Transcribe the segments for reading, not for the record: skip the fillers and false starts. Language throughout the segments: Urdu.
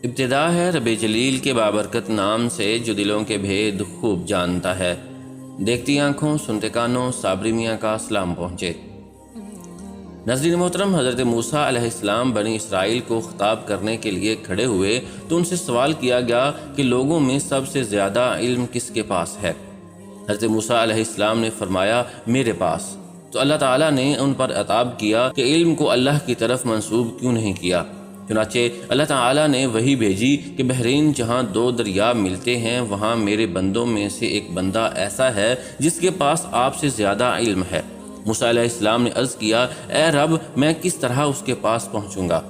ابتدا ہے رب جلیل کے بابرکت نام سے جو دلوں کے بھید خوب جانتا ہے۔ دیکھتی آنکھوں سنتے کانوں صابری میاں کا سلام پہنچے۔ ناظرین محترم، حضرت موسیٰ علیہ السلام بنی اسرائیل کو خطاب کرنے کے لیے کھڑے ہوئے تو ان سے سوال کیا گیا کہ لوگوں میں سب سے زیادہ علم کس کے پاس ہے؟ حضرت موسیٰ علیہ السلام نے فرمایا میرے پاس۔ تو اللہ تعالیٰ نے ان پر عتاب کیا کہ علم کو اللہ کی طرف منسوب کیوں نہیں کیا؟ چنانچہ اللہ تعالیٰ نے وحی بھیجی کہ بحرین جہاں دو دریا ملتے ہیں وہاں میرے بندوں میں سے ایک بندہ ایسا ہے جس کے پاس آپ سے زیادہ علم ہے۔ موسیٰ علیہ السلام نے عرض کیا اے رب، میں کس طرح اس کے پاس پہنچوں گا؟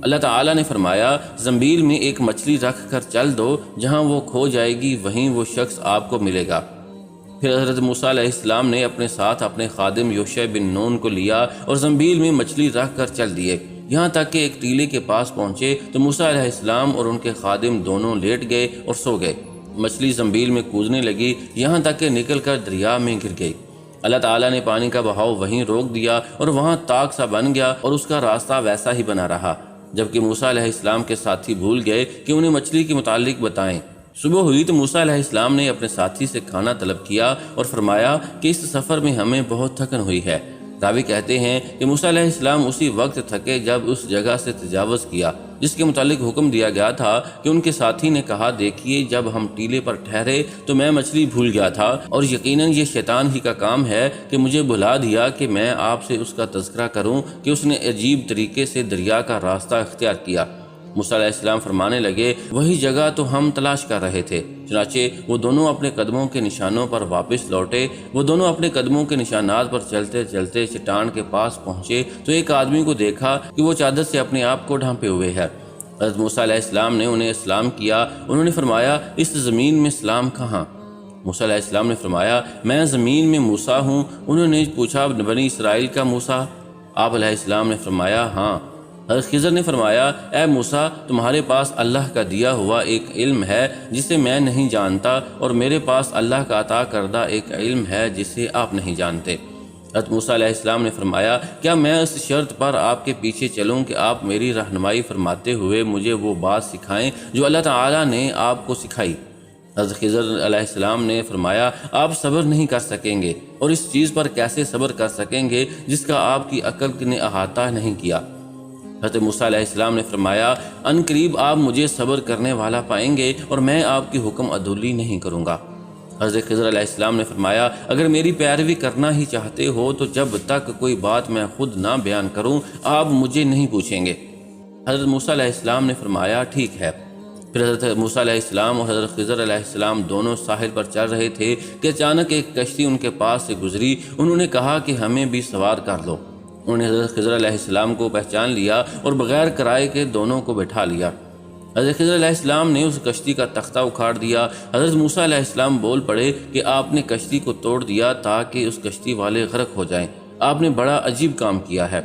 اللہ تعالیٰ نے فرمایا زنبیل میں ایک مچھلی رکھ کر چل دو، جہاں وہ کھو جائے گی وہیں وہ شخص آپ کو ملے گا۔ پھر حضرت موسیٰ علیہ السلام نے اپنے ساتھ اپنے خادم یوشع بن نون کو لیا اور زنبیل میں مچھلی رکھ کر چل دیے، یہاں تک کہ ایک ٹیلے کے پاس پہنچے تو موسیٰ علیہ السلام اور ان کے خادم دونوں لیٹ گئے اور سو گئے۔ مچھلی زنبیل میں کودنے لگی، یہاں تک کہ نکل کر دریا میں گر گئی۔ اللہ تعالیٰ نے پانی کا بہاؤ وہیں روک دیا اور وہاں تاک سا بن گیا اور اس کا راستہ ویسا ہی بنا رہا، جبکہ موسیٰ علیہ السلام کے ساتھی بھول گئے کہ انہیں مچھلی کے متعلق بتائیں۔ صبح ہوئی تو موسیٰ علیہ السلام نے اپنے ساتھی سے کھانا طلب کیا اور فرمایا کہ اس سفر میں ہمیں بہت تھکن ہوئی ہے۔ راوی کہتے ہیں کہ موسیٰ علیہ السلام اسی وقت تھکے جب اس جگہ سے تجاوز کیا جس کے متعلق حکم دیا گیا تھا کہ ان کے ساتھی نے کہا دیکھیے جب ہم ٹیلے پر ٹھہرے تو میں مچھلی بھول گیا تھا، اور یقیناً یہ شیطان ہی کا کام ہے کہ مجھے بھلا دیا کہ میں آپ سے اس کا تذکرہ کروں کہ اس نے عجیب طریقے سے دریا کا راستہ اختیار کیا۔ موسیٰ علیہ السلام فرمانے لگے وہی جگہ تو ہم تلاش کر رہے تھے۔ چنانچہ وہ دونوں اپنے قدموں کے نشانوں پر واپس لوٹے۔ وہ دونوں اپنے قدموں کے نشانات پر چلتے چلتے چٹان کے پاس پہنچے تو ایک آدمی کو دیکھا کہ وہ چادر سے اپنے آپ کو ڈھانپے ہوئے ہے۔ حضرت موسیٰ علیہ السلام نے انہیں سلام کیا۔ انہوں نے فرمایا اس زمین میں سلام کہاں؟ موسیٰ علیہ السلام نے فرمایا میں زمین میں موسیٰ ہوں۔ انہوں نے پوچھا بنی اسرائیل کا موسیٰ؟ آپ علیہ السلام نے فرمایا ہاں۔ حضرت خضر نے فرمایا اے موسیٰ، تمہارے پاس اللہ کا دیا ہوا ایک علم ہے جسے میں نہیں جانتا، اور میرے پاس اللہ کا عطا کردہ ایک علم ہے جسے آپ نہیں جانتے۔ حضرت موسیٰ علیہ السلام نے فرمایا کیا میں اس شرط پر آپ کے پیچھے چلوں کہ آپ میری رہنمائی فرماتے ہوئے مجھے وہ بات سکھائیں جو اللہ تعالیٰ نے آپ کو سکھائی؟ حضرت خضر علیہ السلام نے فرمایا آپ صبر نہیں کر سکیں گے، اور اس چیز پر کیسے صبر کر سکیں گے جس کا آپ کی عقل نے احاطہ نہیں کیا؟ حضرت موسیٰ علیہ السلام نے فرمایا ان قریب آپ مجھے صبر کرنے والا پائیں گے اور میں آپ کی حکم عدولی نہیں کروں گا۔ حضرت خضر علیہ السلام نے فرمایا اگر میری پیروی کرنا ہی چاہتے ہو تو جب تک کوئی بات میں خود نہ بیان کروں آپ مجھے نہیں پوچھیں گے۔ حضرت موسیٰ علیہ السلام نے فرمایا ٹھیک ہے۔ پھر حضرت موسیٰ علیہ السلام اور حضرت خضر علیہ السلام دونوں ساحل پر چل رہے تھے کہ اچانک ایک کشتی ان کے پاس سے گزری۔ انہوں نے کہا کہ ہمیں بھی سوار کر لو۔ انہوں نے حضرت خضر علیہ السلام کو پہچان لیا اور بغیر کرائے کے دونوں کو بٹھا لیا۔ حضرت خضر علیہ السلام نے اس کشتی کا تختہ اکھاڑ دیا۔ حضرت موسیٰ علیہ السلام بول پڑے کہ آپ نے کشتی کو توڑ دیا تاکہ اس کشتی والے غرق ہو جائیں، آپ نے بڑا عجیب کام کیا ہے۔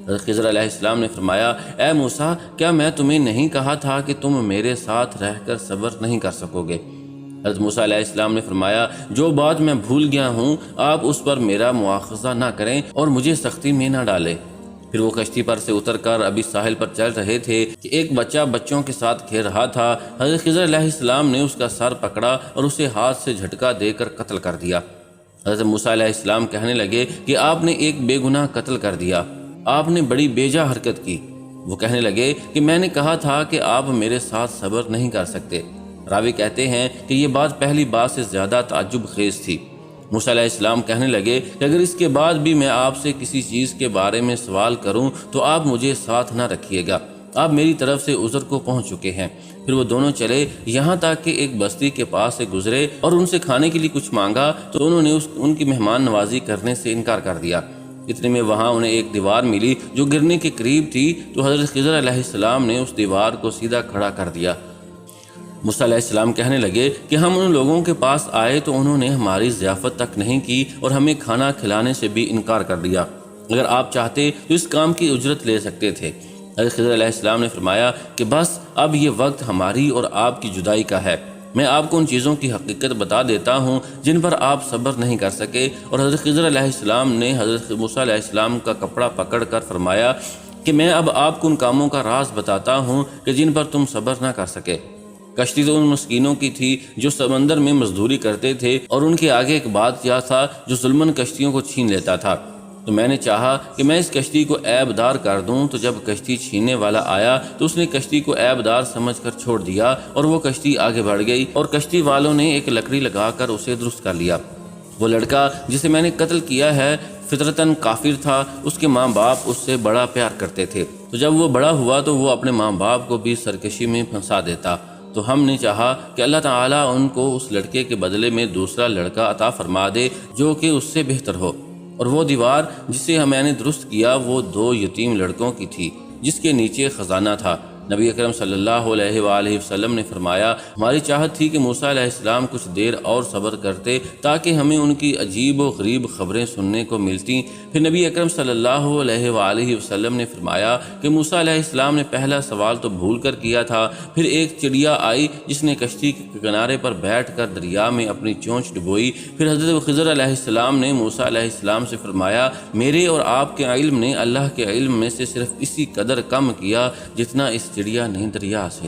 حضرت خضر علیہ السلام نے فرمایا اے موسیٰ، کیا میں تمہیں نہیں کہا تھا کہ تم میرے ساتھ رہ کر صبر نہیں کر سکو گے؟ حضرت موسیٰ علیہ السلام نے فرمایا جو بات میں بھول گیا ہوں آپ اس پر میرا مواخذہ نہ کریں اور مجھے سختی میں نہ ڈالیں۔ پھر وہ کشتی پر سے اتر کر ابھی ساحل پر چل رہے تھے کہ ایک بچہ بچوں کے ساتھ کھیل رہا تھا۔ حضرت خضر علیہ السلام نے اس کا سر پکڑا اور اسے ہاتھ سے جھٹکا دے کر قتل کر دیا۔ حضرت موسیٰ علیہ السلام کہنے لگے کہ آپ نے ایک بے گناہ قتل کر دیا، آپ نے بڑی بیجا حرکت کی۔ وہ کہنے لگے کہ میں نے کہا تھا کہ آپ میرے ساتھ صبر نہیں کر سکتے۔ راوی کہتے ہیں کہ یہ بات پہلی بات سے زیادہ تعجب خیز تھی۔ موسیٰ علیہ السلام کہنے لگے کہ اگر اس کے بعد بھی میں آپ سے کسی چیز کے بارے میں سوال کروں تو آپ مجھے ساتھ نہ رکھیے گا، آپ میری طرف سے عذر کو پہنچ چکے ہیں۔ پھر وہ دونوں چلے یہاں تک کہ ایک بستی کے پاس سے گزرے اور ان سے کھانے کے لیے کچھ مانگا تو انہوں نے ان کی مہمان نوازی کرنے سے انکار کر دیا۔ اتنے میں وہاں انہیں ایک دیوار ملی جو گرنے کے قریب تھی، تو حضرت خضر علیہ السلام نے اس دیوار کو سیدھا کھڑا کر دیا۔ موسیٰ علیہ السلام کہنے لگے کہ ہم ان لوگوں کے پاس آئے تو انہوں نے ہماری ضیافت تک نہیں کی اور ہمیں کھانا کھلانے سے بھی انکار کر دیا۔ اگر آپ چاہتے تو اس کام کی اجرت لے سکتے تھے۔ حضرت خضر علیہ السلام نے فرمایا کہ بس اب یہ وقت ہماری اور آپ کی جدائی کا ہے، میں آپ کو ان چیزوں کی حقیقت بتا دیتا ہوں جن پر آپ صبر نہیں کر سکے۔ اور حضرت خضر علیہ السلام نے حضرت موسیٰ علیہ السلام کا کپڑا پکڑ کر فرمایا کہ میں اب آپ کو ان کاموں کا راز بتاتا ہوں کہ جن پر تم صبر نہ کر سکے۔ کشتی تو ان مسکینوں کی تھی جو سمندر میں مزدوری کرتے تھے، اور ان کے آگے ایک بادشاہ تھا جو ظلماً کشتیوں کو چھین لیتا تھا۔ تو میں نے چاہا کہ میں اس کشتی کو عیب دار کر دوں، تو جب کشتی چھیننے والا آیا تو اس نے کشتی کو عیب دار سمجھ کر چھوڑ دیا، اور وہ کشتی آگے بڑھ گئی، اور کشتی والوں نے ایک لکڑی لگا کر اسے درست کر لیا۔ وہ لڑکا جسے میں نے قتل کیا ہے فطرتاً کافر تھا، اس کے ماں باپ اس سے بڑا پیار کرتے تھے، تو جب وہ بڑا ہوا تو وہ اپنے ماں باپ کو بھی سرکشی میں پھنسا دیتا۔ تو ہم نے چاہا کہ اللہ تعالیٰ ان کو اس لڑکے کے بدلے میں دوسرا لڑکا عطا فرما دے جو کہ اس سے بہتر ہو۔ اور وہ دیوار جسے میں نے درست کیا وہ 2 یتیم لڑکوں کی تھی جس کے نیچے خزانہ تھا۔ نبی اکرم صلی اللہ علیہ وآلہ وسلم نے فرمایا، ہماری چاہت تھی کہ موسیٰ علیہ السلام کچھ دیر اور صبر کرتے تاکہ ہمیں ان کی عجیب و غریب خبریں سننے کو ملتیں۔ پھر نبی اکرم صلی اللہ علیہ وآلہ وسلم نے فرمایا کہ موسیٰ علیہ السلام نے پہلا سوال تو بھول کر کیا تھا۔ پھر ایک چڑیا آئی جس نے کشتی کے کنارے پر بیٹھ کر دریا میں اپنی چونچ ڈبوئی۔ پھر حضرت خضر علیہ السلام نے موسیٰ علیہ السلام سے فرمایا، میرے اور آپ کے علم نے اللہ کے علم میں سے صرف اسی قدر کم کیا جتنا اس چڑیا نے دریا سے۔